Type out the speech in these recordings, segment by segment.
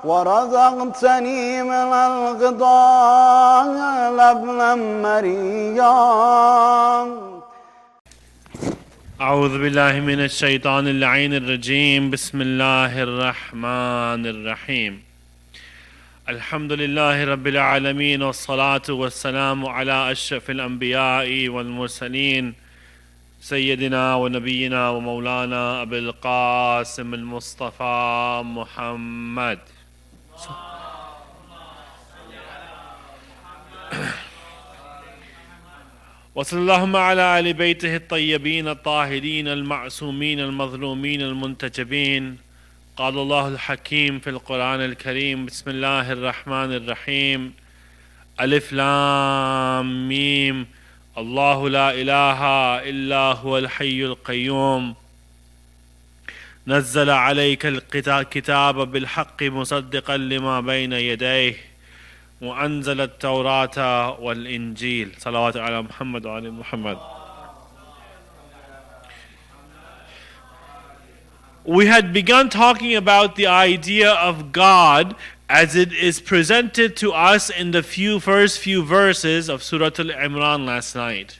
ورزقتني من الغذاء لبنا مريا. أعوذ بالله من الشيطان اللعين الرجيم. بسم الله الرحمن الرحيم. الحمد لله رب العالمين، والصلاة والسلام على أشرف الأنبياء والمرسلين سيدنا ونبينا ومولانا أبي القاسم المصطفى محمد. وصلى اللهم على آل بيته الطيبين الطاهرين المعصومين المظلومين المنتجبين. قال الله الحكيم في القرآن الكريم: بسم الله الرحمن الرحيم. ألف لام ميم. الله لا إله إلا هو الحي القيوم. نزل عليك الكتاب بالحق مصدقا لما بين يديه وأنزل التوراة والإنجيل. صلوات على محمد وعلى محمد. We had begun talking about the idea of God as it is presented to us in the first few verses of Surah Al-Imran last night.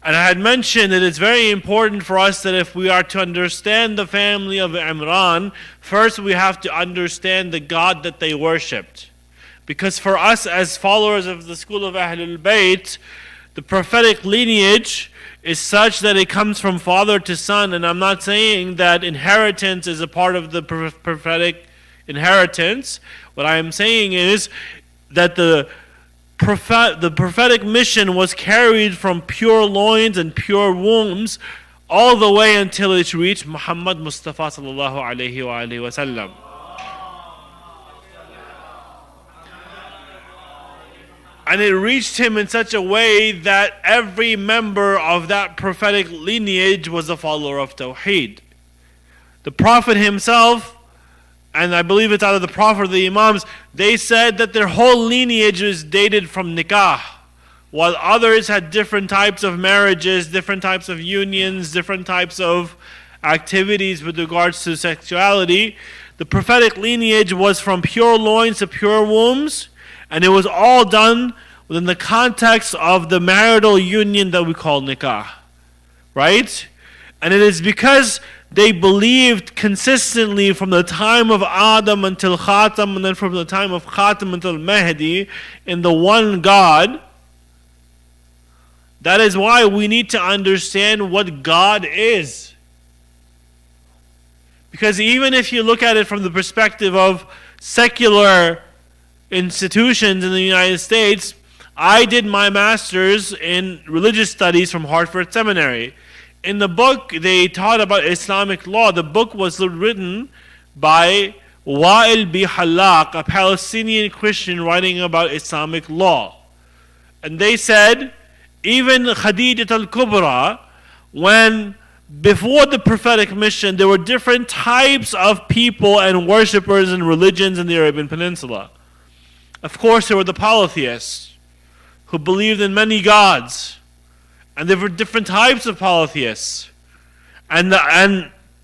And I had mentioned that it's very important for us that if we are to understand the family of Imran, first we have to understand the God that they worshipped. Because for us as followers of the school of Ahlul Bayt, the prophetic lineage is such that it comes from father to son. And I'm not saying that inheritance is a part of the prophetic inheritance. What I am saying is that the prophetic mission was carried from pure loins and pure wombs all the way until it reached Muhammad Mustafa sallallahu alayhi wa sallam. And it reached him in such a way that every member of that prophetic lineage was a follower of Tawheed. The Prophet himself, and I believe it's out of the Prophet of the Imams, they said that their whole lineage is dated from nikah, while others had different types of marriages, different types of unions, different types of activities with regards to sexuality. The prophetic lineage was from pure loins to pure wombs, and it was all done within the context of the marital union that we call nikah. Right? And it is because they believed consistently from the time of Adam until Khatam, and then from the time of Khatam until Mahdi, in the one God. That is why we need to understand what God is. Because even if you look at it from the perspective of secular institutions in the United States, I did my master's in religious studies from Hartford Seminary. In the book, they taught about Islamic law. The book was written by Wa'il B. Halak, a Palestinian Christian writing about Islamic law. And they said, even Khadijat al-Kubra, when before the prophetic mission, there were different types of people and worshippers and religions in the Arabian Peninsula. Of course, there were the polytheists who believed in many gods. And there were different types of polytheists. And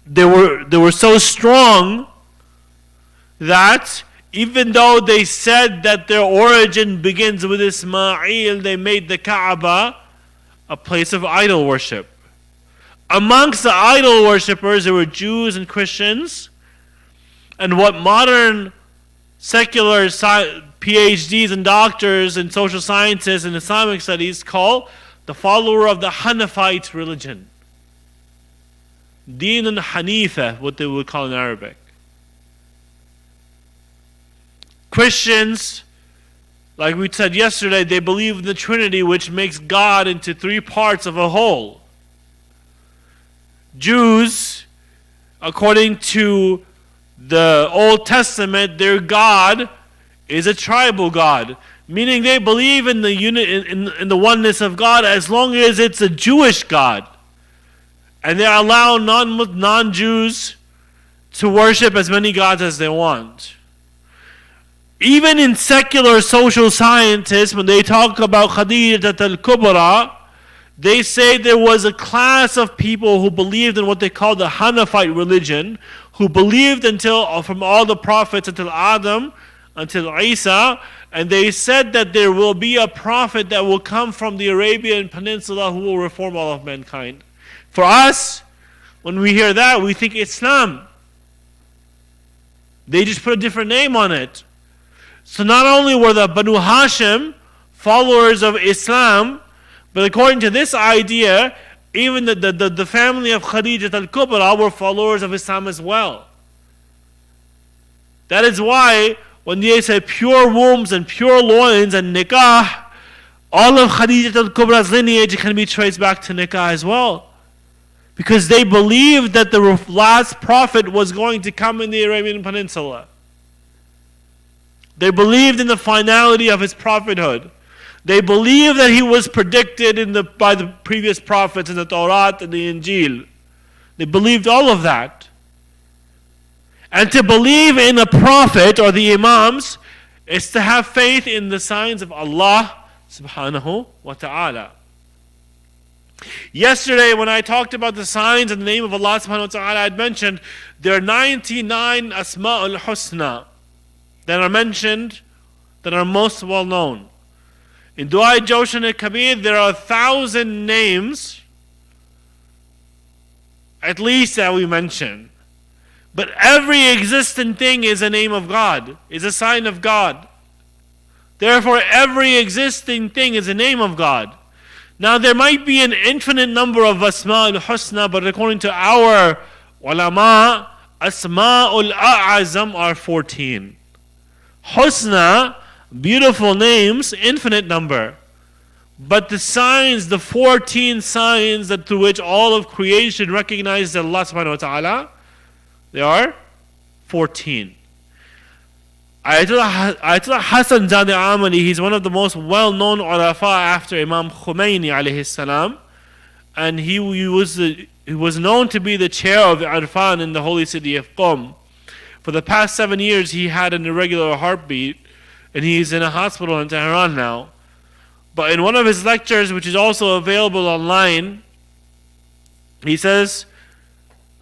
they were so strong that even though they said that their origin begins with Ismail, they made the Kaaba a place of idol worship. Amongst the idol worshippers, there were Jews and Christians. And what modern secular PhDs and doctors in social sciences and Islamic studies call the follower of the Hanafite religion. Deen and Hanifa, what they would call in Arabic. Christians, like we said yesterday, they believe in the Trinity, which makes God into three parts of a whole. Jews, according to the Old Testament, their God is a tribal God, meaning they believe in the in the oneness of God as long as it's a Jewish God, and they allow non-Jews to worship as many gods as they want. Even in secular social scientists, when they talk about Khadijat al-Kubra, they say there was a class of people who believed in what they call the Hanafite religion, who believed until from all the prophets until Adam, until Isa, and they said that there will be a prophet that will come from the Arabian Peninsula who will reform all of mankind. For us, when we hear that, we think Islam. They just put a different name on it. So not only were the Banu Hashim followers of Islam, but according to this idea, even the family of Khadijah al-Kubra were followers of Islam as well. That is why when they say pure wombs and pure loins and nikah, all of Khadijah al-Kubra's lineage can be traced back to nikah as well. Because they believed that the last prophet was going to come in the Arabian Peninsula. They believed in the finality of his prophethood. They believed that he was predicted by the previous prophets in the Torah and the Injil. They believed all of that. And to believe in a prophet or the Imams is to have faith in the signs of Allah subhanahu wa ta'ala. Yesterday, when I talked about the signs and the name of Allah subhanahu wa ta'ala, I had mentioned there are 99 Asma'ul Husna that are mentioned, that are most well known. In Dua Joshan al-Kabir, there are 1,000 names, at least that we mention. But every existent thing is a name of God, is a sign of God. Therefore, every existing thing is a name of God. Now, there might be an infinite number of Asma'ul Husna, but according to our ulama, Asma'ul A'azam are 14. Husna, beautiful names, infinite number. But the signs, the 14 signs that through which all of creation recognizes Allah subhanahu wa ta'ala, they are 14. Ayatollah Hassan Zade Amali, he's one of the most well-known ulafa after Imam Khomeini alayhi salam, and he was known to be the chair of Irfan in the holy city of Qom. For the past 7 years, he had an irregular heartbeat, and he's in a hospital in Tehran now. But in one of his lectures, which is also available online, he says,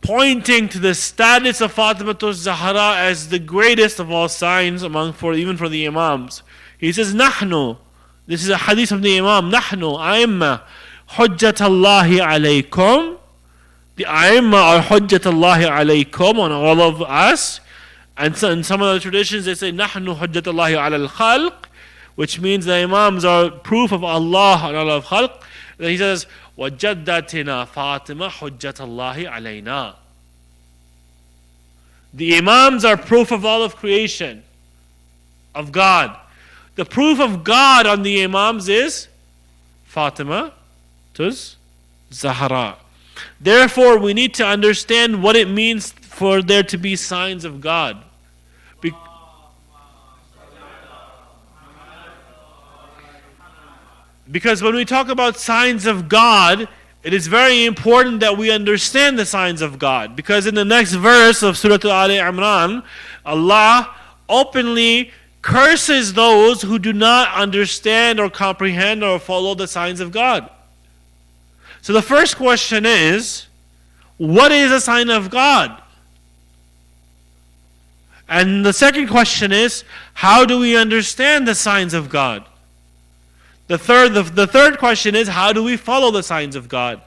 pointing to the status of Fatima Zahra as the greatest of all signs even for the Imams. He says, Nahnu, this is a hadith of the Imam, Nahnu, A'imma, Hujjatallahi alaykum. The A'imma are Hujjatallahi alaykum on all of us. And so in some of the traditions they say, Nahnu Hujjatallahi ala al-khalq, which means the Imams are proof of Allah on all of khalq. And he says, وَجَدَّتِنَا فَاطِمَةُ حُجَّةَ اللَّهِ عَلَيْنَا. The Imams are proof of all of creation, of God. The proof of God on the Imams is Fatima Tuz Zahra. Therefore, we need to understand what it means for there to be signs of God. Because when we talk about signs of God, it is very important that we understand the signs of God. Because in the next verse of Surah Al Imran, Allah openly curses those who do not understand or comprehend or follow the signs of God. So the first question is, what is a sign of God? And the second question is, how do we understand the signs of God? The third question is, how do we follow the signs of God?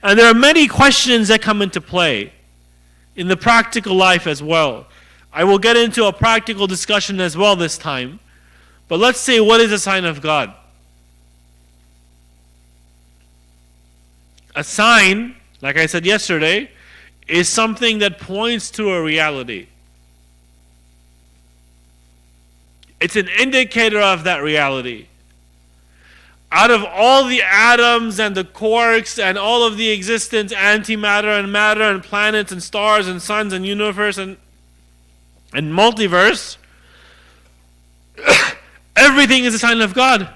And there are many questions that come into play in the practical life as well. I will get into a practical discussion as well this time. But let's say, what is a sign of God? A sign, like I said yesterday, is something that points to a reality. It's an indicator of that reality. Out of all the atoms and the quarks and all of the existence, antimatter and matter and planets and stars and suns and universe and multiverse, everything is a sign of God.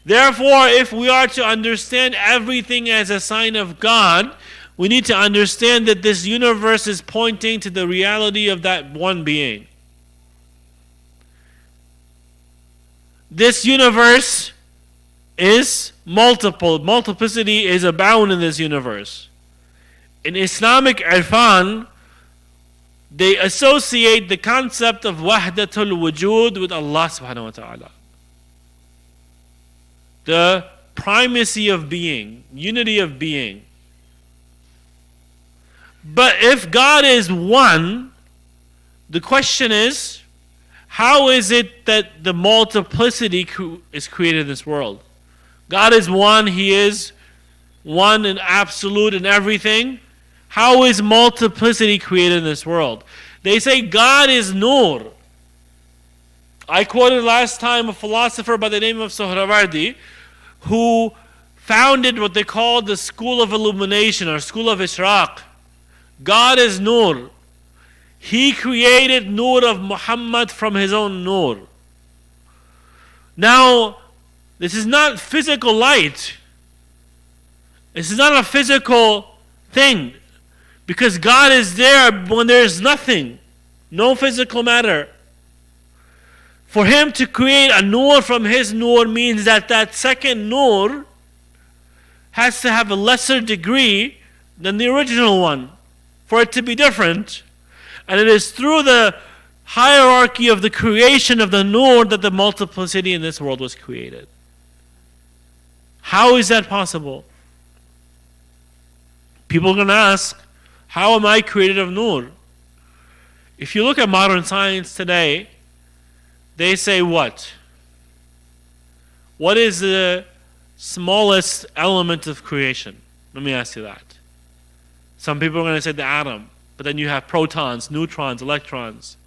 Therefore, if we are to understand everything as a sign of God, we need to understand that this universe is pointing to the reality of that one being. This universe is multiple. Multiplicity is abound in this universe. in Islamic irfan, they associate the concept of wahdatul wujud with Allah subhanahu wa ta'ala. The primacy of being, unity of being. But if God is one, the question is, how is it that the multiplicity is created in this world? God is one, He is one and absolute in everything. How is multiplicity created in this world? They say God is nur. I quoted last time a philosopher by the name of Sohrawardi who founded what they called the school of illumination or school of Ishraq. God is nur. He created nur of Muhammad from his own nur. Now, this is not physical light. This is not a physical thing. Because God is there when there is nothing. No physical matter. For Him to create a nur from His nur means that that second nur has to have a lesser degree than the original one for it to be different. And it is through the hierarchy of the creation of the nur that the multiplicity in this world was created. How is that possible? People are going to ask, how am I created of nur? If you look at modern science today, they say what? What is the smallest element of creation? Let me ask you that. Some people are going to say the atom, but then you have protons, neutrons, electrons.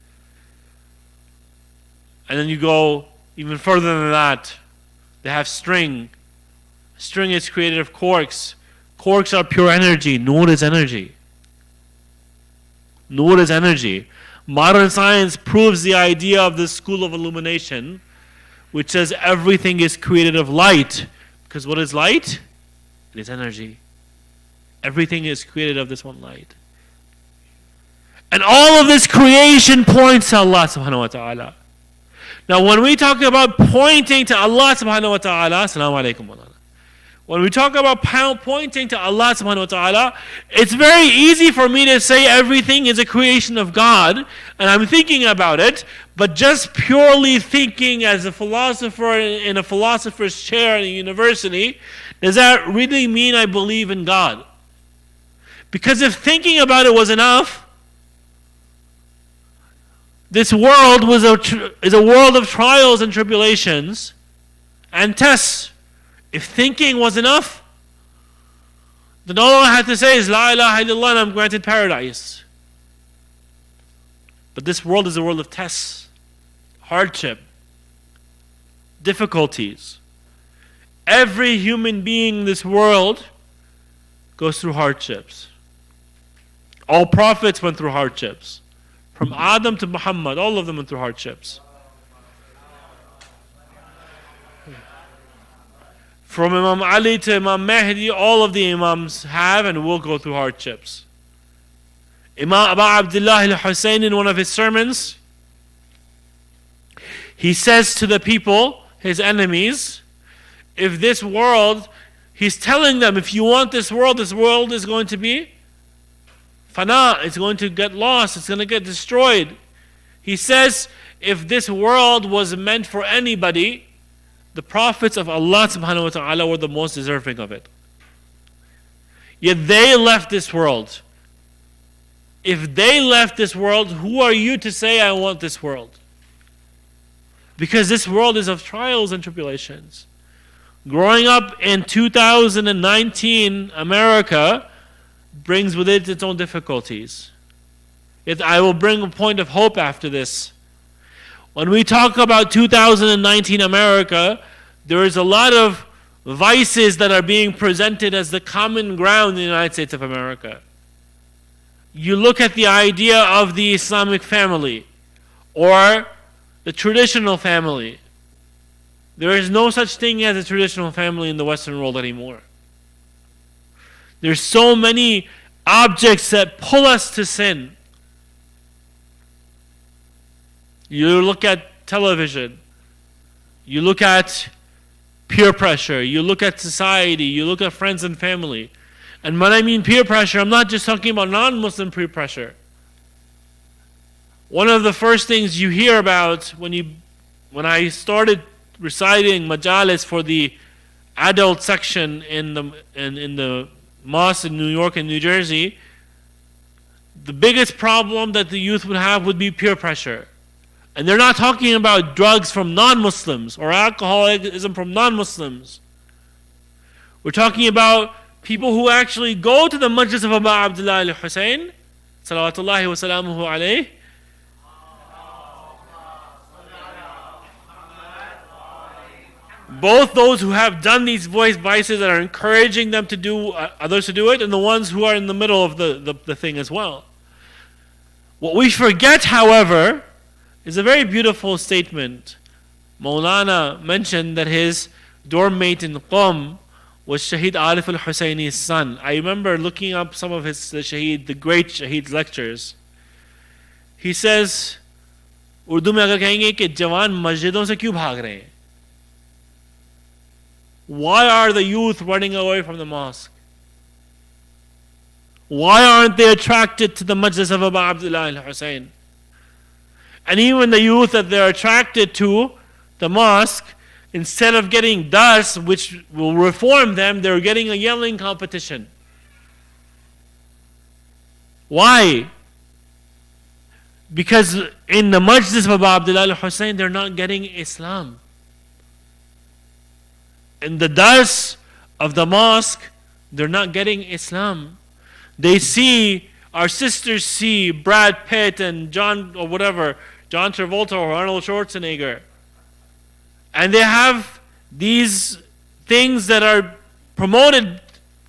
And then you go even further than that. They have string. String is created of quarks. Quarks are pure energy. Nur is energy. Nur is energy. Modern science proves the idea of this school of illumination, which says everything is created of light. Because what is light? It is energy. Everything is created of this one light. And all of this creation points to Allah subhanahu wa ta'ala. Now when we talk about pointing to Allah subhanahu wa ta'ala, assalamu alaikum wa rahmatullah. When we talk about pointing to Allah subhanahu wa ta'ala, it's very easy for me to say everything is a creation of God, and I'm thinking about it, but just purely thinking as a philosopher in a philosopher's chair in a university, does that really mean I believe in God? Because if thinking about it was enough, this world is a world of trials and tribulations and tests. If thinking was enough, then all I had to say is La ilaha illallah and I'm granted paradise. But this world is a world of tests, hardship, difficulties. Every human being in this world goes through hardships. All prophets went through hardships. From Adam to Muhammad, all of them went through hardships. From Imam Ali to Imam Mahdi, all of the Imams have and will go through hardships. Imam Abu Abdullah al-Hussein, in one of his sermons, he says to the people, his enemies, if this world, he's telling them, if you want this world is going to be fana, it's going to get lost, it's going to get destroyed. He says, if this world was meant for anybody, the prophets of Allah subhanahu wa ta'ala were the most deserving of it. Yet they left this world. If they left this world, who are you to say I want this world? Because this world is of trials and tribulations. Growing up in 2019 America brings with it its own difficulties. Yet I will bring a point of hope after this. When we talk about 2019 America, there is a lot of vices that are being presented as the common ground in the United States of America. You look at the idea of the Islamic family or the traditional family. There is no such thing as a traditional family in the Western world anymore. There's so many objects that pull us to sin. You look at television, you look at peer pressure, you look at society, you look at friends and family, And when I mean peer pressure, I'm not just talking about non-Muslim peer pressure. One of the first things you hear about when I started reciting majalis for the adult section in the mosque in New York and New Jersey, the biggest problem that the youth would have would be peer pressure. And they're not talking about drugs from non-Muslims or alcoholism from non-Muslims. We're talking about people who actually go to the majlis of Abu Abdullah al-Hussein, salawatullahi wa salamuhu alayhi, both those who have done these vices and are encouraging them to do others to do it, and the ones who are in the middle of the thing as well. What we forget, however, is a very beautiful statement. Molana mentioned that his dorm mate in Qom was Shaheed Arif al-Husseini's son. I remember looking up some of the great Shaheed's lectures. He says, Urdu mein agar kahenge ki jawan masjidon se kyun bhag rahe hain? Why are the youth running away from the mosque? Why aren't they attracted to the majlis of Abu Abdullah al-Hussein? And even the youth that they're attracted to the mosque, instead of getting dars, which will reform them, they're getting a yelling competition. Why? Because in the majlis of Abu Abdullah al-Hussein, they're not getting Islam. In the dars of the mosque, they're not getting Islam. They see, our sisters see Brad Pitt and John Travolta or Arnold Schwarzenegger. And they have these things that are promoted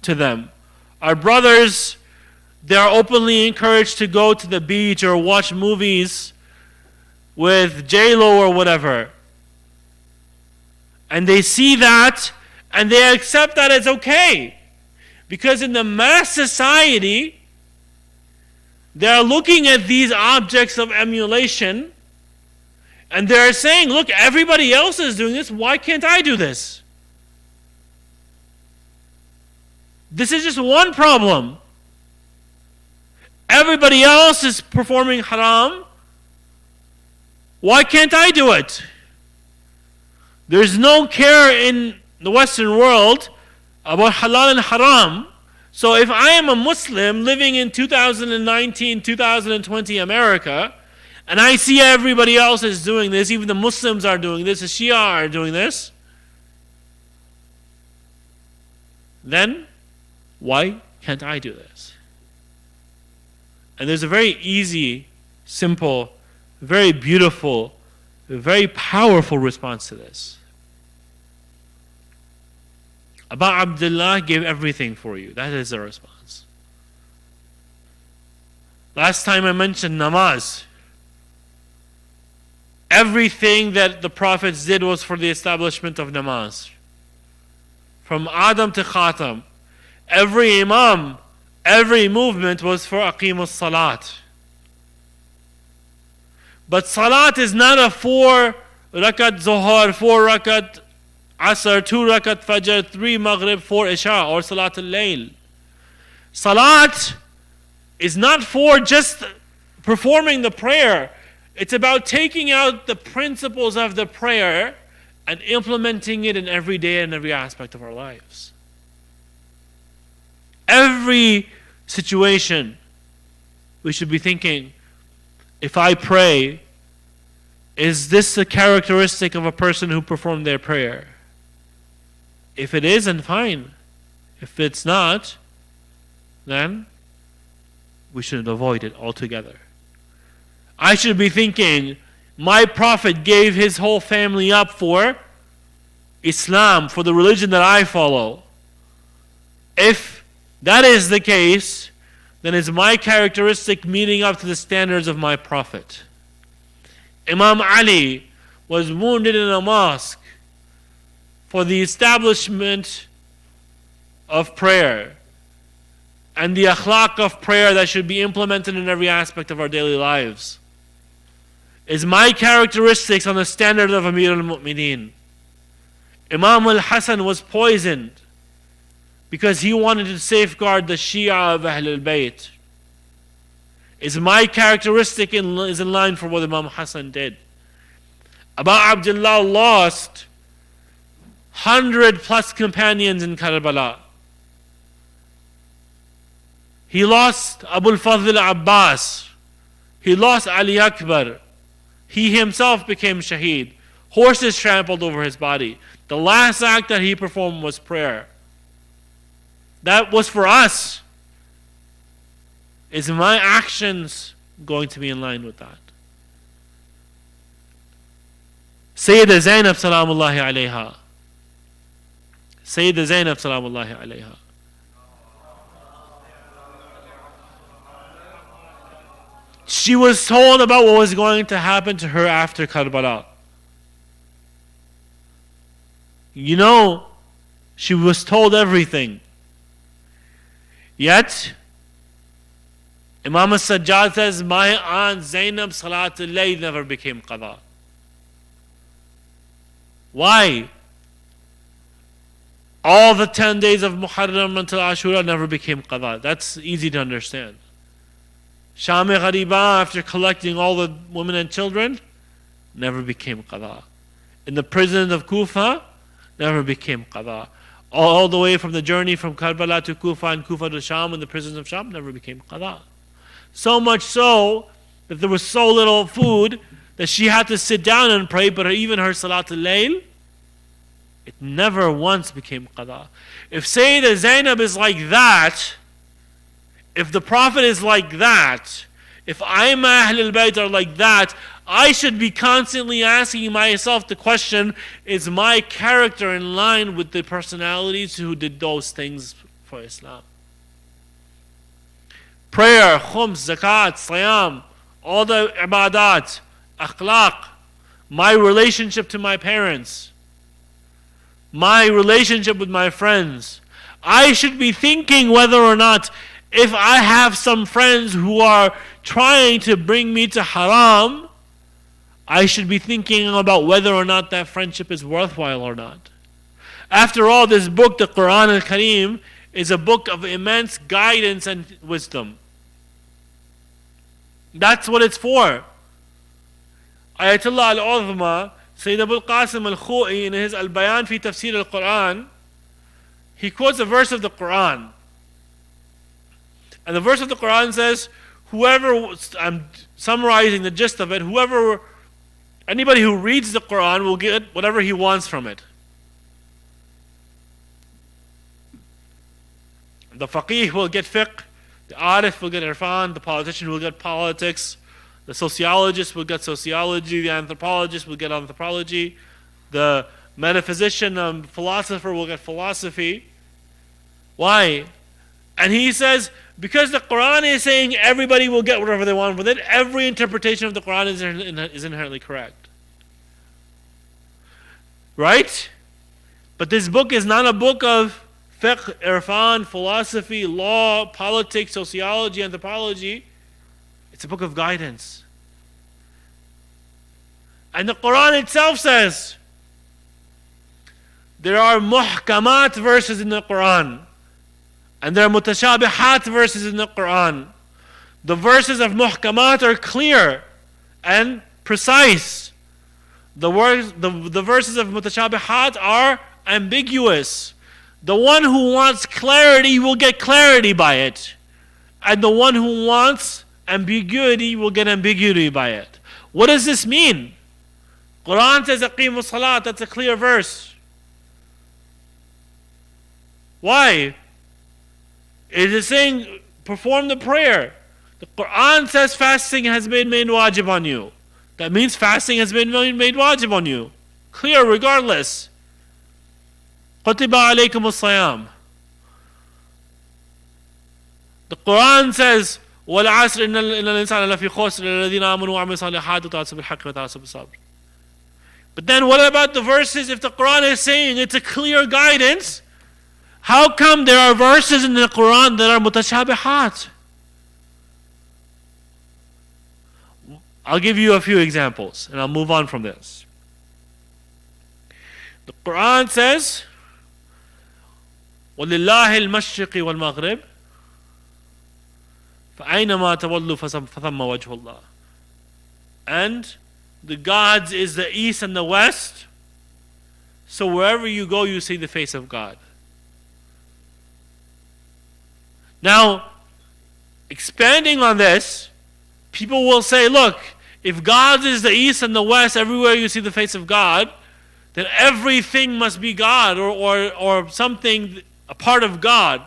to them. Our brothers, they are openly encouraged to go to the beach or watch movies with J-Lo or whatever. And they see that and they accept that it's okay. Because in the mass society, they are looking at these objects of emulation and they're saying, look, everybody else is doing this, why can't I do this? This is just one problem. Everybody else is performing haram, why can't I do it? There's no care in the Western world about halal and haram. So if I am a Muslim living in 2019, 2020 America, and I see everybody else is doing this, even the Muslims are doing this, the Shia are doing this, then why can't I do this? And there's a very easy, simple, very beautiful, very powerful response to this. Abu Abdullah gave everything for you. That is the response. Last time I mentioned namaz. Everything that the prophets did was for the establishment of namaz. From Adam to Khatam. Every imam, every movement was for aqimus salat. But salat is not a 4 rakat zuhar, 4 rakat Asr, 2 rakat Fajr, 3 Maghrib, 4 Isha, or Salat al-Layl. Salat is not for just performing the prayer. It's about taking out the principles of the prayer and implementing it in every day and every aspect of our lives. Every situation, we should be thinking, if I pray, is this a characteristic of a person who performed their prayer? If it is, then fine. If it's not, then we should avoid it altogether. I should be thinking, my prophet gave his whole family up for Islam, for the religion that I follow. If that is the case, then is my characteristic meeting up to the standards of my prophet? Imam Ali was wounded in a mosque for the establishment of prayer and the akhlaq of prayer that should be implemented in every aspect of our daily lives. Is my characteristics on the standard of Amir al-Mu'mineen? Imam al-Hasan was poisoned because he wanted to safeguard the Shia of Ahlul Bayt. Is my characteristic is in line for what Imam Hassan did. Abu Abdullah lost 100 plus companions in Karbala. He lost Abu al-Fadl Abbas. He lost Ali Akbar. He himself became shaheed. Horses trampled over his body. The last act that he performed was prayer. That was for us. Is my actions going to be in line with that? Sayyida Zainab salamullahi alayha. Sayyida Zainab salamullahi alayha. She was told about what was going to happen to her after Karbala. You know, she was told everything. Yet, Imam al-Sajjad says, my aunt Zainab Salatul Layl never became qada. Why? All the 10 days of Muharram until Ashura never became qada. That's easy to understand. Sham-e Ghariba, after collecting all the women and children, never became qada. In the prison of Kufa, never became qada. All the way from the journey from Karbala to Kufa and Kufa to Sham, in the prisons of Sham, never became qada. So much so that there was so little food that she had to sit down and pray, but even her Salatul Layl, it never once became qada. If Sayyida Zainab is like that, if the Prophet is like that, if Aimma Ahlul Bayt are like that, I should be constantly asking myself the question, is my character in line with the personalities who did those things for Islam? Prayer, khums, zakat, siyam, all the ibadat, akhlaq, my relationship to my parents, my relationship with my friends. I should be thinking whether or not, if I have some friends who are trying to bring me to haram, I should be thinking about whether or not that friendship is worthwhile or not. After all, this book, the Quran al-Kareem, is a book of immense guidance and wisdom. That's what it's for. Ayatollah al-Uzma, Sayyid Abul Qasim al-Khu'i, in his Al-Bayan fi Tafsir al-Quran, he quotes a verse of the Quran. And the verse of the Quran says, whoever, I'm summarizing the gist of it, anybody who reads the Quran will get whatever he wants from it. The faqih will get fiqh, the arif will get irfan, the politician will get politics, the sociologist will get sociology, the anthropologist will get anthropology, the metaphysician, philosopher will get philosophy. Why? And he says, because the Quran is saying everybody will get whatever they want with it, every interpretation of the Quran is inherently correct. Right? But this book is not a book of fiqh, irfan, philosophy, law, politics, sociology, anthropology. It's a book of guidance. And the Quran itself says there are muhkamat verses in the Quran. And there are mutashabihat verses in the Quran. The verses of muhkamat are clear and precise. The verses of mutashabihat are ambiguous. The one who wants clarity will get clarity by it. And the one who wants ambiguity will get ambiguity by it. What does this mean? Quran says aqimu salat, that's a clear verse. Why? It is saying perform the prayer. The Quran says fasting has been made wajib on you. That means fasting has been made wajib on you. Clear regardless. Kutiba alaykum as-siyam. The Quran says وَالْعَصْرِ إِنَّ الْإِنسَانَ لَفِي خُسْرٍ الَّذِينَ آمَنُوا وَعَمِلُوا الصَّالِحَاتِ وَتَوَاصَوْا بِالْحَقِّ وَتَوَاصَوْا بِالصَّبْرِ. But then what about the verses? If the Quran is saying it's a clear guidance, how come there are verses in the Quran that are mutashabihat? I'll give you a few examples and I'll move on from this. The Quran says, وَلِلَّهِ الْمَشْرِقِ وَالْمَغْرِبِ فَأَيْنَمَا تَوَلُّوا فَثَمَّ وَجْهُ اللَّهِ. And the God's is the east and the west, so wherever you go, you see the face of God. Now, expanding on this, people will say, look, if God is the east and the west, everywhere you see the face of God, then everything must be God or something, a part of God.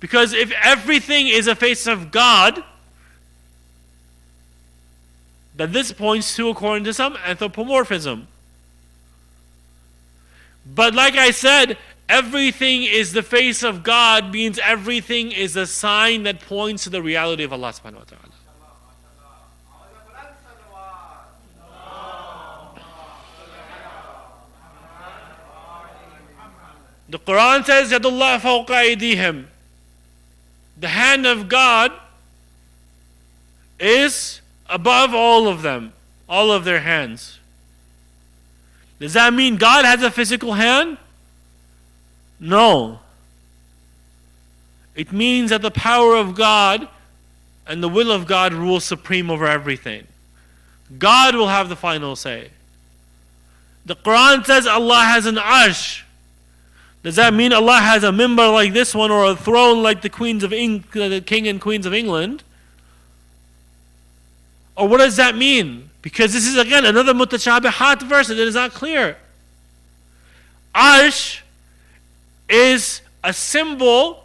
Because if everything is a face of God, then this points to, according to some, anthropomorphism. But like I said, everything is the face of God means everything is a sign that points to the reality of Allah subhanahu wa ta'ala. The Quran says, Yadullah fawqa aydihim. The hand of God is above all of them, all of their hands. Does that mean God has a physical hand? No. It means that the power of God and the will of God rules supreme over everything. God will have the final say. The Quran says Allah has an arsh. Does that mean Allah has a minbar like this one or a throne like the the king and queens of England? Or what does that mean? Because this is again another mutashabihat verse that is not clear. Arsh is a symbol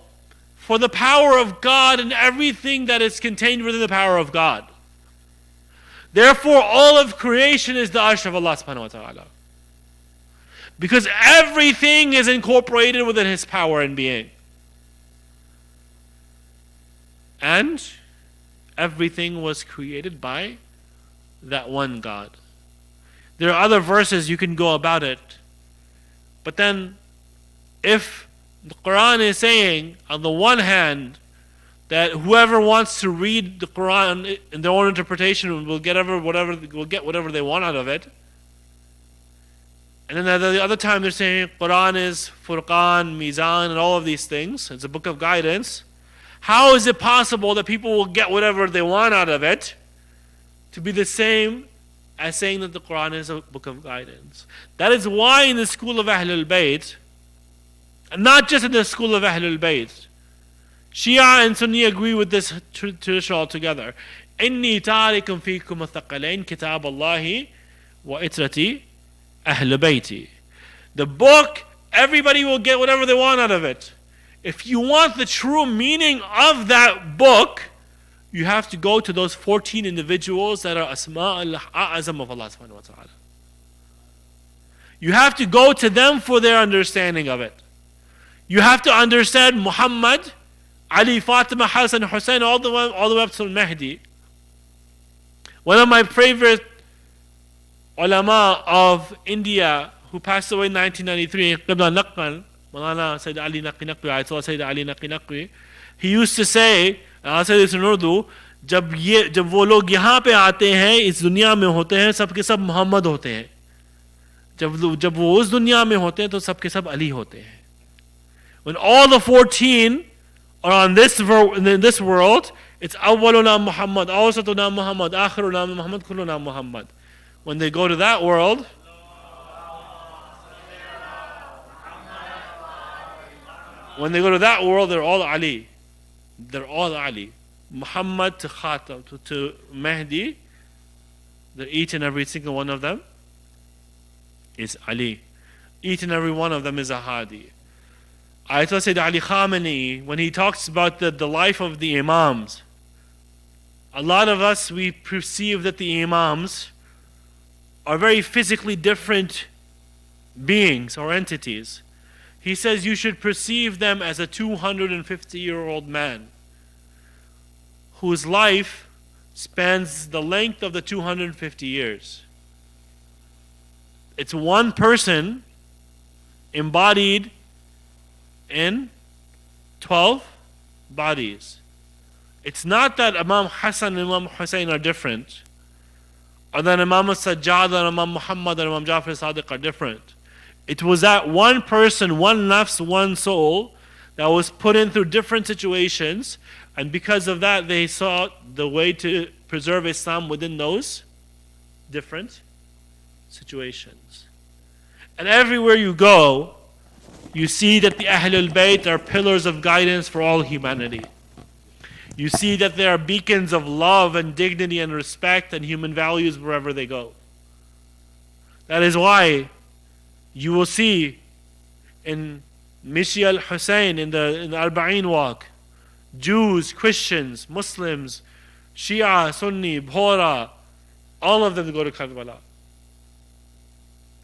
for the power of God and everything that is contained within the power of God. Therefore, all of creation is the arsh of Allah subhanahu wa ta'ala. Because everything is incorporated within His power and being. And everything was created by that one God. There are other verses you can go about it. But then, if the Quran is saying, on the one hand, that whoever wants to read the Quran in their own interpretation will get whatever they want out of it. And then at the other time they're saying Quran is Furqan, Mizan, and all of these things. It's a book of guidance. How is it possible that people will get whatever they want out of it to be the same as saying that the Quran is a book of guidance? That is why in the school of Ahlul Bayt, and not just in the school of Ahlul Bayt, Shia and Sunni agree with this tradition altogether. إِنِّي تَارِكٌ فِيكُمُ الثَّقَلَيْنِ كِتَابَ اللَّهِ وَإِتْرَةِ أَهْلِ بَيْتِ. The book, everybody will get whatever they want out of it. If you want the true meaning of that book, you have to go to those 14 individuals that are Asma al-A'azam of Allah subhanahu wa ta'ala. You have to go to them for their understanding of it. You have to understand Muhammad, Ali, Fatima, Hassan, Hussein, all the way up to Mahdi. One of my favorite ulama of India who passed away in 1993, Qibla Naqal, Molana Syed Ali Naqi Naqwi, Ayatollah Syed Ali Naqi Naqwi, he used to say, and I'll say this in Urdu, जब वो लोग यहाँ पे आते हैं इस दुनिया में होते हैं सबके सब मोहम्मद होते हैं जब वो उस दुनिया में होते हैं तो सबके सब अली होते हैं. When all the 14 are in this world, it's awwaluna Muhammad, awsatuna Muhammad, akhiruna Muhammad, kulluna Muhammad. When they go to that world, they're all Ali. They're all Ali. Muhammad to Khatam, to Mahdi, each and every single one of them is Ali. Each and every one of them is a Hadi. Ayatollah Sayyid Ali Khamenei, when he talks about the life of the Imams, a lot of us, we perceive that the Imams are very physically different beings or entities. He says you should perceive them as a 250-year-old man whose life spans the length of the 250 years. It's one person embodied in 12 bodies. It's not that Imam Hassan and Imam Hussein are different, or that Imam Sajjad and Imam Muhammad and Imam Jafar Sadiq are different. It was that one person, one nafs, one soul, that was put in through different situations, and because of that they saw the way to preserve Islam within those different situations. And everywhere you go, you see that the Ahlul Bayt are pillars of guidance for all humanity. You see that they are beacons of love and dignity and respect and human values wherever they go. That is why you will see in Mishi al-Hussein in the Arba'in walk, Jews, Christians, Muslims, Shia, Sunni, Bhora, all of them go to Karbala.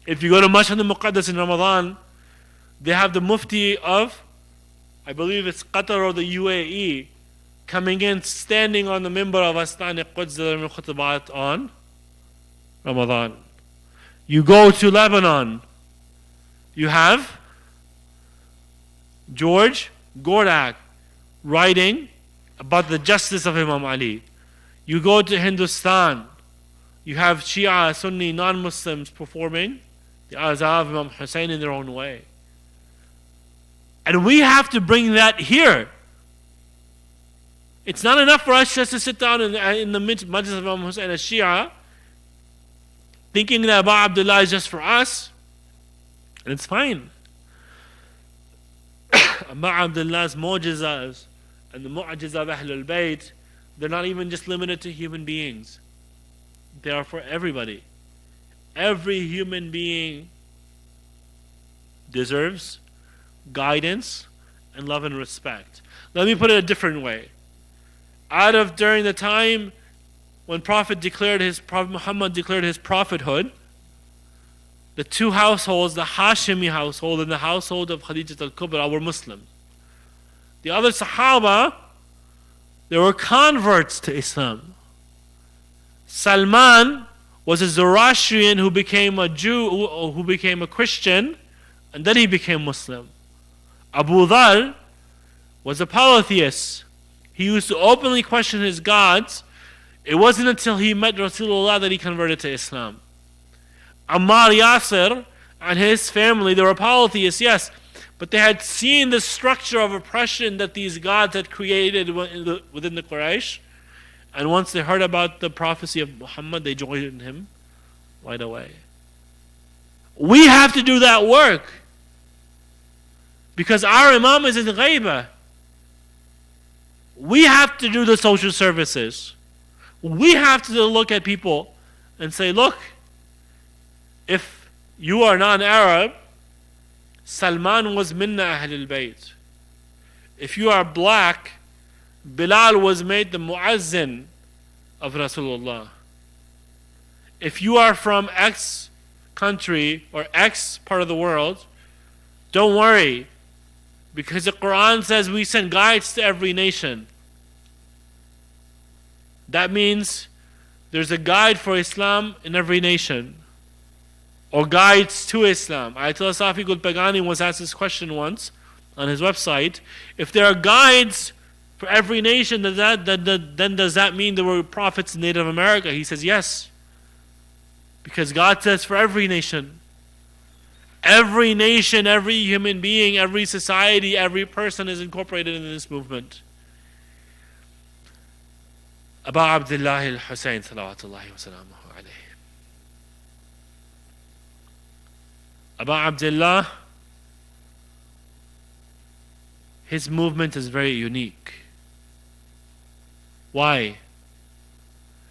If you go to Mashhad al-Muqaddas in Ramadan, they have the Mufti of, I believe it's Qatar or the UAE, coming in, standing on the mimbar of Astani Quds khutbat on Ramadan. You go to Lebanon, you have George Gordak writing about the justice of Imam Ali. You go to Hindustan, you have Shia, Sunni, non-Muslims performing the Azab of Imam Hussein in their own way. And we have to bring that here. It's not enough for us just to sit down in the majlis of Imam Hussein as Shia, thinking that Abu Abdullah is just for us, and it's fine. Abu Abdullah's mu'jizahs and the mu'jizah of Ahlul Bayt, they're not even just limited to human beings. They are for everybody. Every human being deserves guidance and love and respect. Let me put it a different way. During the time when Prophet Muhammad declared his prophethood, the two households, the Hashimi household and the household of Khadijat al-Kubra, were Muslim. The other Sahaba, they were converts to Islam. Salman was a Zoroastrian who became a Jew, who became a Christian, and then he became Muslim. Abu Dhar was a polytheist. He used to openly question his gods. It wasn't until he met Rasulullah that he converted to Islam. Ammar Yasir and his family, they were polytheists, yes, but they had seen the structure of oppression that these gods had created within the Quraysh. And once they heard about the prophecy of Muhammad, they joined him right away. We have to do that work, because our Imam is in Ghaibah. We have to do the social services. We have to look at people and say, look, if you are non-Arab, Salman was minna Ahlul Bayt. If you are black, Bilal was made the muazzin of Rasulullah. If you are from X country or X part of the world, don't worry, because the Quran says we send guides to every nation. That means there's a guide for Islam in every nation, or guides to Islam. Ayatollah Safi Gulpagani was asked this question once on his website. If there are guides for every nation, then does that mean there were prophets in Native America? He says yes, because God says for every nation. Every nation, every human being, every society, every person is incorporated in this movement. Abu Abdullah al-Hussein salawatullahi wa salamuhu alayhi. Abu Abdullah, his movement is very unique. Why?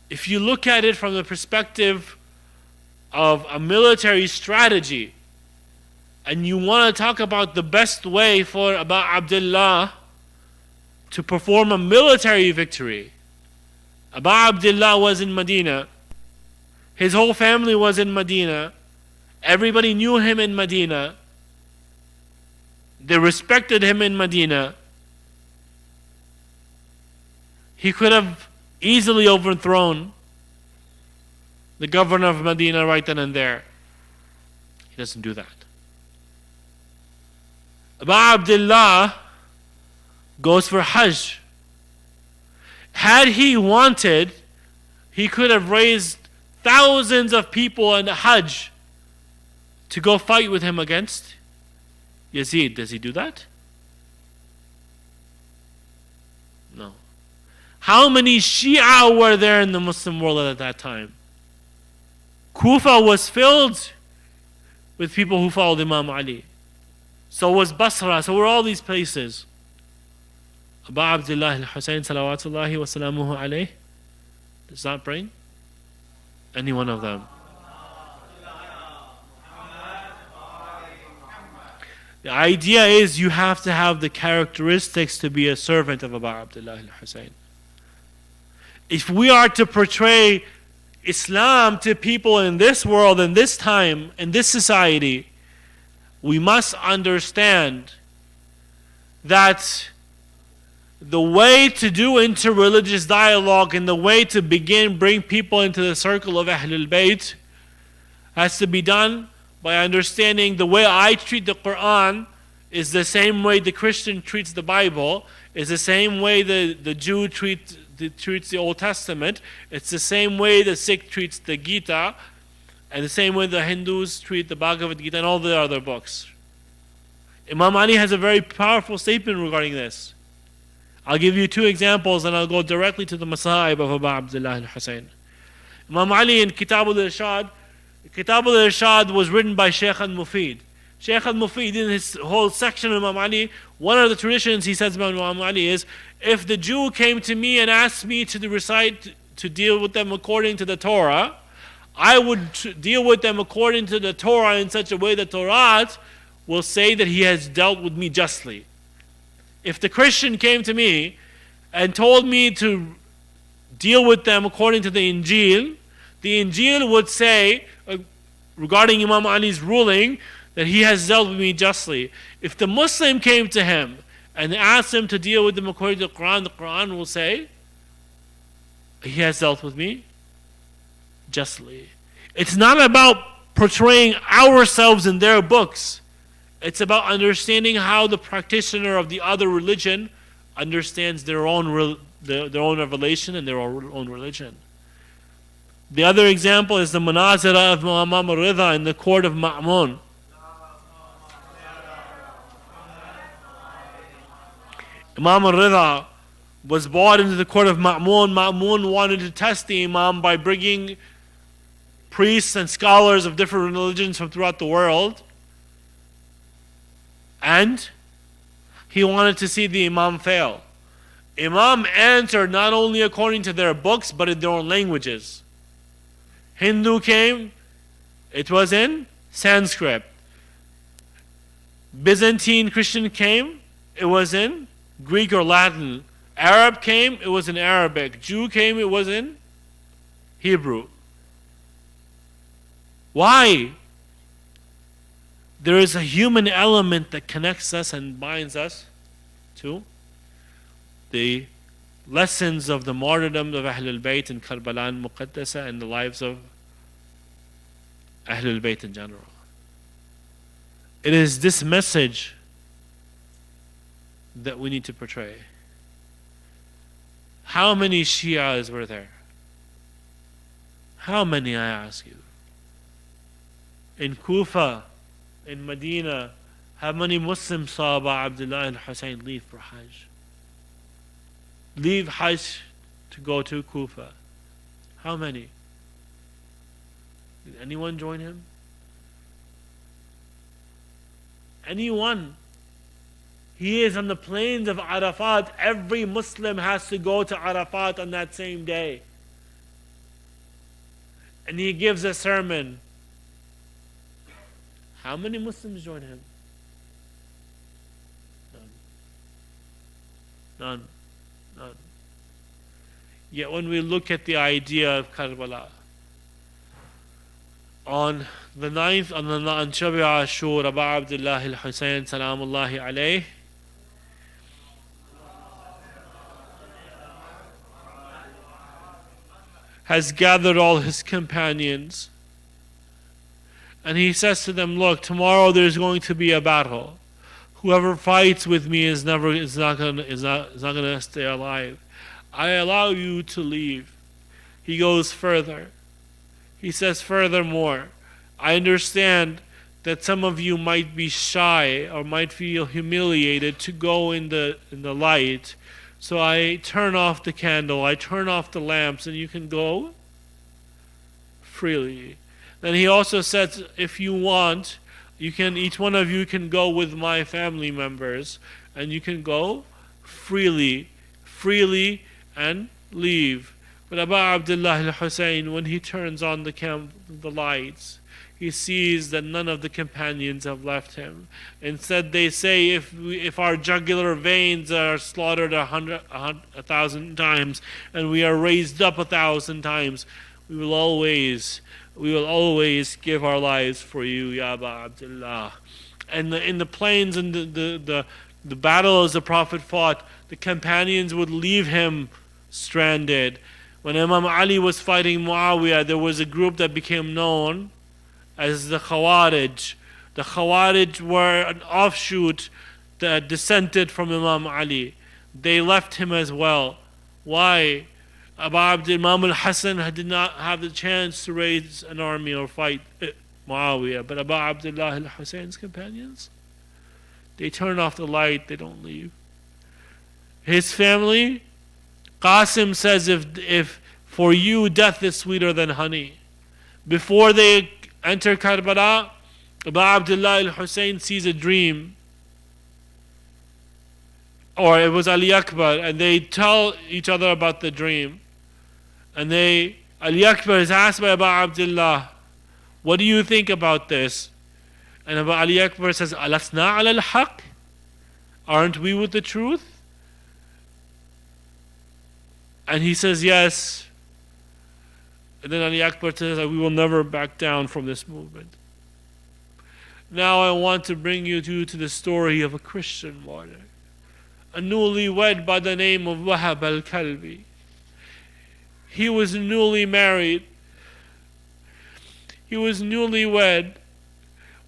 If you look at it from the perspective of a military strategy, and you want to talk about the best way for Abu Abdullah to perform a military victory, Abu Abdullah was in Medina. His whole family was in Medina. Everybody knew him in Medina. They respected him in Medina. He could have easily overthrown the governor of Medina right then and there. He doesn't do that. Abu Abdullah goes for Hajj. Had he wanted, he could have raised thousands of people in Hajj to go fight with him against Yazid. Does he do that? How many Shia were there in the Muslim world at that time? Kufa was filled with people who followed Imam Ali. So was Basra, so were all these places. Abu Abdullah al-Husayn salawatullahi wa salamuhu alayh does not bring any one of them. The idea is you have to have the characteristics to be a servant of Abu Abdullah al-Husayn. If we are to portray Islam to people in this world, in this time, in this society, we must understand that the way to do interreligious dialogue and the way to bring people into the circle of Ahlul Bayt has to be done by understanding the way I treat the Quran is the same way the Christian treats the Bible, is the same way the Jew treats the Old Testament, it's the same way the Sikh treats the Gita, and the same way the Hindus treat the Bhagavad Gita and all the other books. Imam Ali has a very powerful statement regarding this. I'll give you two examples and I'll go directly to the Masa'ib of Abu Abdullah al-Husayn. Imam Ali in Kitab al-Irshad was written by Shaykh al-Mufid. Shaykh al-Mufid, in his whole section of Imam Ali, one of the traditions he says about Imam Ali is, if the Jew came to me and asked me to recite, to deal with them according to the Torah, I would deal with them according to the Torah in such a way that Torah will say that he has dealt with me justly. If the Christian came to me and told me to deal with them according to the Injil would say, regarding Imam Ali's ruling, that he has dealt with me justly. If the Muslim came to him and asked him to deal with them according to the Quran will say, he has dealt with me justly. It's not about portraying ourselves in their books. It's about understanding how the practitioner of the other religion understands their own revelation and their own religion. The other example is the Munazara of Imam Rida in the court of Ma'mun. Imam Rida was brought into the court of Ma'mun. Ma'mun wanted to test the Imam by bringing priests and scholars of different religions from throughout the world. And he wanted to see the Imam fail. Imam answered not only according to their books, but in their own languages. Hindu came, it was in Sanskrit. Byzantine Christian came, it was in Greek or Latin. Arab came, it was in Arabic. Jew came, it was in Hebrew. Why? There is a human element that connects us and binds us to the lessons of the martyrdom of Ahlul Bayt in Karbala and Muqaddasa and the lives of Ahlul Bayt in general. It is this message that we need to portray. How many Shias were there? How many, I ask you? In Kufa, in Medina, how many Muslims saw Abu Abdullah al-Husayn leave for Hajj? Leave Hajj to go to Kufa. How many? Did anyone join him? Anyone? He is on the plains of Arafat. Every Muslim has to go to Arafat on that same day. And he gives a sermon. How many Muslims join him? None. None. Yet when we look at the idea of Karbala, on the 9th, on Shabi Ashur, Abu Abdullah al-Husayn, salamullahi alayh, has gathered all his companions. And he says to them, look, tomorrow there's going to be a battle. Whoever fights with me is not going to stay alive. I allow you to leave. He goes further. He says, furthermore, I understand that some of you might be shy or might feel humiliated to go in the light So I turn off the candle, I turn off the lamps, and you can go freely. Then he also says, if you want, you can, each one of you can go with my family members, and you can go freely, and leave. But Abu Abdullah al-Hussein, when he turns on the lights, he sees that none of the companions have left him. Instead, they say, if our jugular veins are slaughtered 1,000 times, and we are raised up 1,000 times, we will always give our lives for you, Ya Abu Abdullah. And in the plains and the battles the Prophet fought, the companions would leave him stranded. When Imam Ali was fighting Muawiyah, there was a group that became known as the Khawarij. The Khawarij were an offshoot that descended from Imam Ali. They left him as well. Why? Imam al-Hasan did not have the chance to raise an army or fight Muawiyah. But Abu Abdullah al-Husayn's companions, they turn off the light, they don't leave. His family, Qasim says, if for you death is sweeter than honey. Before they enter Karbala, Abu Abdullah al-Husayn sees a dream. Or it was Ali Akbar, and they tell each other about the dream. And Ali Akbar is asked by Abu Abdullah, what do you think about this? And Abu Ali Akbar says, Alasna ala al-haq? Aren't we with the truth? And he says, yes. And then Ali Akbar says, we will never back down from this movement. Now I want to bring you to the story of a Christian martyr, a newlywed by the name of Wahab al-Kalbi. He was newly married. He was newlywed.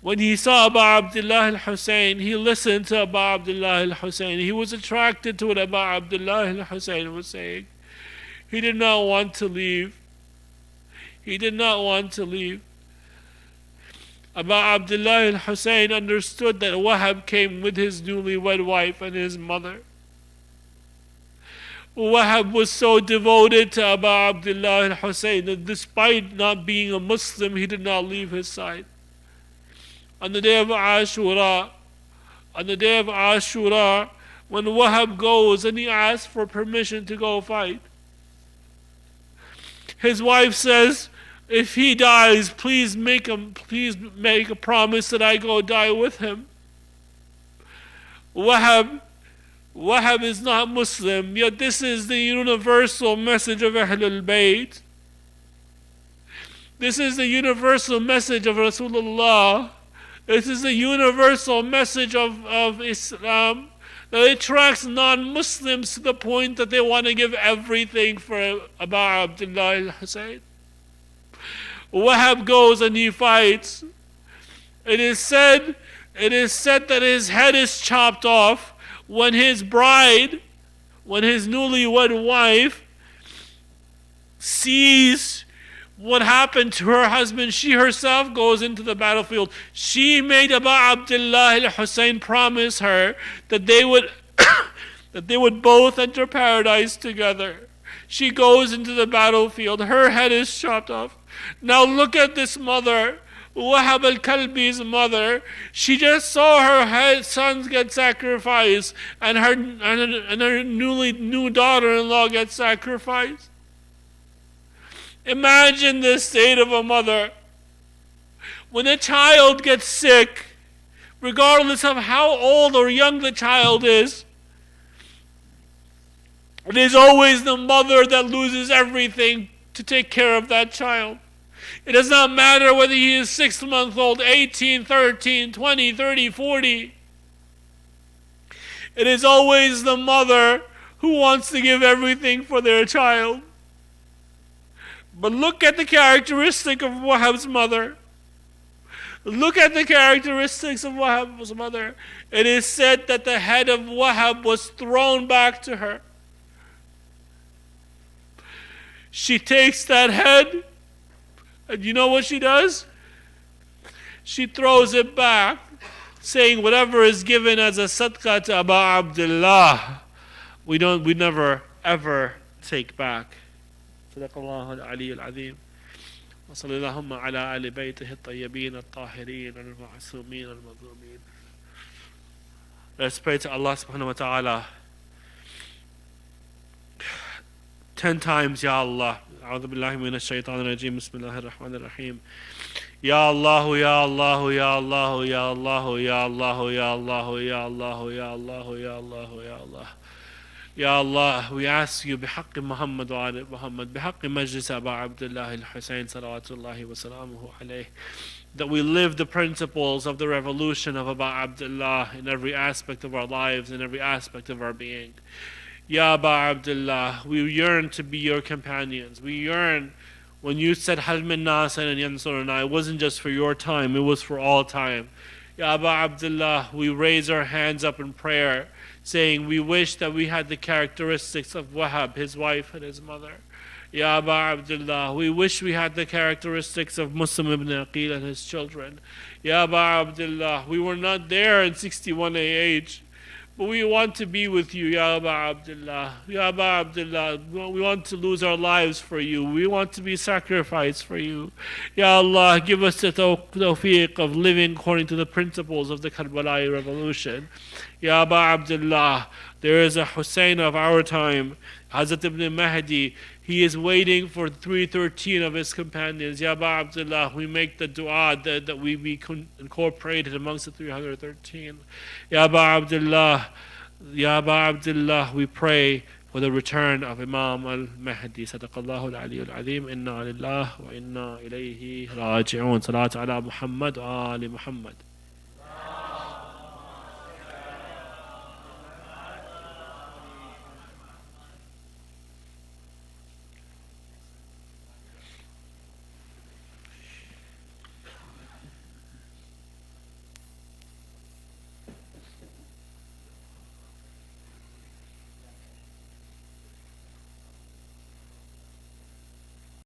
When he saw Abu Abdullah al-Husayn, he listened to Abu Abdullah al-Husayn. He was attracted to what Abu Abdullah al-Husayn was saying. He did not want to leave. He did not want to leave. Abu Abdullah al-Husayn understood that Wahab came with his newlywed wife and his mother. Wahab was so devoted to Abu Abdullah al-Husayn that despite not being a Muslim, he did not leave his side. On the day of Ashura, when Wahab goes and he asks for permission to go fight, his wife says, if he dies, please make a promise that I go die with him. Wahab is not Muslim, yet this is the universal message of Ahlul Bayt. This is the universal message of Rasulullah. This is the universal message of Islam that attracts non-Muslims to the point that they want to give everything for Abu Abdullah al-Husayn. Wahab goes and he fights. It is said that his head is chopped off when his newlywed wife sees what happened to her husband. She herself goes into the battlefield. She made Abu Abdullah al-Husayn promise her that they would that they would both enter paradise together. She goes into the battlefield. Her head is chopped off. Now look at this mother, Wahab al-Kalbi's mother. She just saw her sons get sacrificed and her new daughter-in-law get sacrificed. Imagine the state of a mother. When a child gets sick, regardless of how old or young the child is, it is always the mother that loses everything to take care of that child. It does not matter whether he is 6 months old, 18, 13, 20, 30, 40. It is always the mother who wants to give everything for their child. But look at the characteristic of Wahab's mother. Look at the characteristics of Wahab's mother. It is said that the head of Wahab was thrown back to her. She takes that head, and you know what she does? She throws it back, saying whatever is given as a sadaqah to Abu Abdullah, we never ever take back. صدق الله العلي العظيم. وصلى اللهم على آل بيته الطيبين الطاهرين المعصومين المظلومين. Let's pray to Allah subhanahu wa ta'ala 10 times, Ya Allah. أعوذ بالله من الشيطان الرجيم. بسم الله الرحمن الرحيم. Ya Allah, Ya Allah, Ya Allah, Ya Allah, Ya Allah, Ya Allah, Ya Allah, Ya Allah, Ya Allah, Ya Allah. Ya Allah, we ask you بحق Muhammad وآل Muhammad, بحق مجلس أبا عبد الله الحسين صلوات الله وسلامه عليه, that we live the principles of the revolution of Aba Abdullah in every aspect of our lives, in every aspect of our being. Ya Aba Abdullah, we yearn to be your companions. We yearn, when you said Hal min nasin and yansuruna, it wasn't just for your time, it was for all time. Ya Aba Abdullah, we raise our hands up in prayer, saying we wish that we had the characteristics of Wahab, his wife and his mother. Ya Aba Abdullah, we wish we had the characteristics of Muslim ibn Aqil and his children. Ya Aba Abdullah, we were not there in 61 AH, but we want to be with you, Ya Aba Abdullah. Ya Aba Abdullah, we want to lose our lives for you. We want to be sacrificed for you. Ya Allah, give us the tawfiq of living according to the principles of the Karbala revolution. Ya Aba Abdullah, there is a Hussein of our time, Hazrat ibn Mahdi. He is waiting for 313 of his companions. Ya Aba Abdullah, we make the dua that we be incorporated amongst the 313. Ya Aba Abdullah, Ya Aba Abdullah, we pray for the return of Imam al-Mahdi. Sadaqallahu al-Ali al-Azim. Inna lillah wa inna ilayhi raji'un. Salatu ala Muhammad wa ali Muhammad.